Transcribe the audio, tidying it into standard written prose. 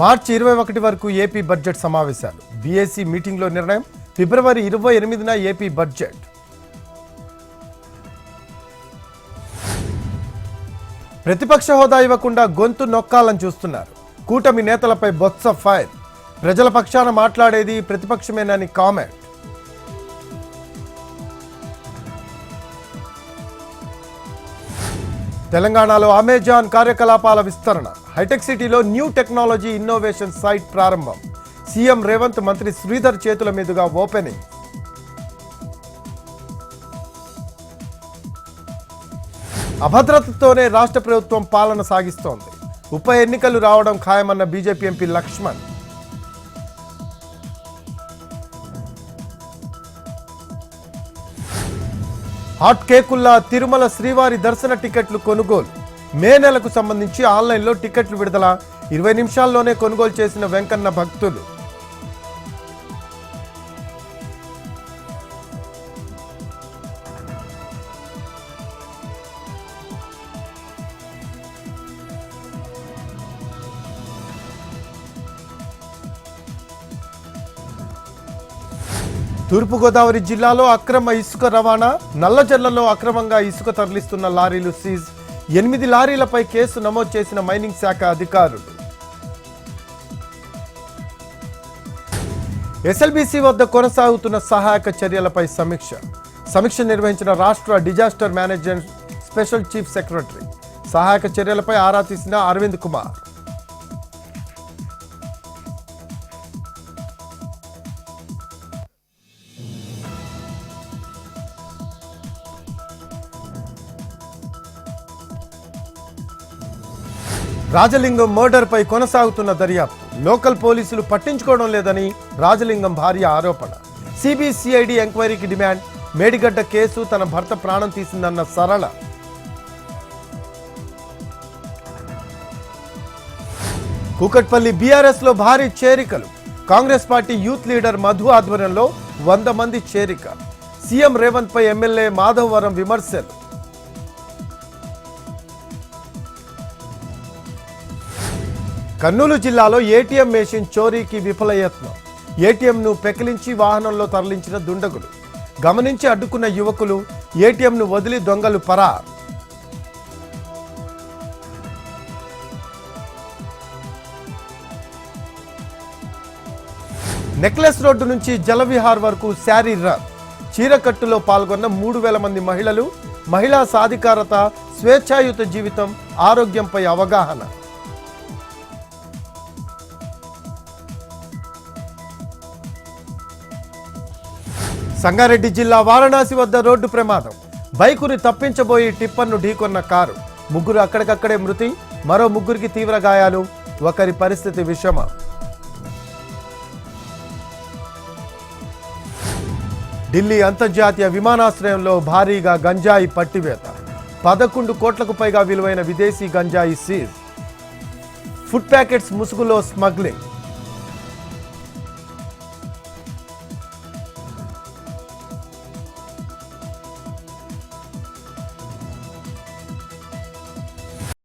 మార్చి 21 వరకు AP budget సమావేశాలు. BAC మీటింగ్లో నిర్ణయం. ఫిబ్రవరి 28న ఏపీ బడ్జెట్. ప్రతిపక్ష హోదా ఇవ్వకుండా గొంతు నొక్కాలని చూస్తున్నారు. కూటమి నేతలపై బొత్స ఫైర్. ప్రజల పక్షాన మాట్లాడేది ప్రతిపక్షమేనని కామెంట్. తెలంగాణలో అమెజాన్ కార్యకలాపాల విస్తరణ. హైటెక్ సిటీలో న్యూ టెక్నాలజీ ఇన్నోవేషన్ సైట్ ప్రారంభం. సీఎం రేవంత్, మంత్రి శ్రీధర్ చేతుల మీదుగా ఓపెనింగ్. అభద్రతతోనే రాష్ట్ర ప్రభుత్వం పాలన సాగిస్తోంది. ఉప ఎన్నికలు రావడం ఖాయమన్న బీజేపీ ఎంపీ లక్ష్మణ్. హాట్ కేకుల్లా తిరుమల శ్రీవారి దర్శన టికెట్లు కొనుగోలు. మే నెలకు సంబంధించి ఆన్లైన్లో టికెట్లు విడుదల. 20 నిమిషాల్లోనే కొనుగోలు చేసిన వెంకన్న భక్తులు. తూర్పుగోదావరి జిల్లాలో అక్రమ ఇసుక రవాణా. నల్లజర్లలో అక్రమంగా ఇసుక తరలిస్తున్న లారీలు సీజ్. 8 లారీలపై కేసు నమోదు చేసిన మైనింగ్ శాఖ అధికారులు. ఎస్ఎల్బీసీ వద్ద కొనసాగుతున్న సహాయక చర్యలపై సమీక్ష నిర్వహించిన రాష్ట్ర disaster management special chief secretary. సహాయక చర్యలపై ఆరా తీసిన అరవింద్ కుమార్. రాజలింగం మర్డర్ పై కొనసాగుతున్న దర్యాప్తు. లోకల్ పోలీసులు పట్టించుకోవడం లేదని రాజలింగం భార్య ఆరోపణ. సిబిసిఐడి ఎంక్వైరీకి డిమాండ్. మేడిగడ్డ కేసు తన భర్త ప్రాణం తీసిందన్న సరళ. కూకట్పల్లి బీఆర్ఎస్ లో భారీ చేరికలు. Congress party youth leader Madhu ఆధ్వర్యంలో 100 మంది చేరిక. సీఎం రేవంత్ పై ఎమ్మెల్యే మాధవవరం విమర్శలు. కర్నూలు జిల్లాలో ఏటీఎం మెషిన్ చోరీకి విఫల యత్నం. ఏటీఎంను పెకిలించి వాహనంలో తరలించిన దుండగులు. గమనించి అడ్డుకున్న యువకులు. ఏటీఎంను వదిలి దొంగలు పరార్. నెక్లెస్ రోడ్డు నుంచి జలవిహార్ వరకు శారీ రన్. చీరకట్టులో పాల్గొన్న 3000 మంది మహిళలు. మహిళా సాధికారత, స్వేచ్ఛాయుత జీవితం, ఆరోగ్యంపై అవగాహన. సంగారెడ్డి జిల్లా వారణాసి వద్ద రోడ్డు ప్రమాదం. బైకుని తప్పించబోయి టిప్పర్ను ఢీకొన్న కారు. 3 అక్కడికక్కడే మృతి. మరో 3కి తీవ్ర గాయాలు. ఒకరి పరిస్థితి విషమ. ఢిల్లీ అంతర్జాతీయ విమానాశ్రయంలో భారీగా గంజాయి పట్టివేత. 11 కోట్లకు పైగా విలువైన విదేశీ గంజాయి సీజ్. ఫుడ్ ప్యాకెట్స్ ముసుగులో స్మగ్లింగ్.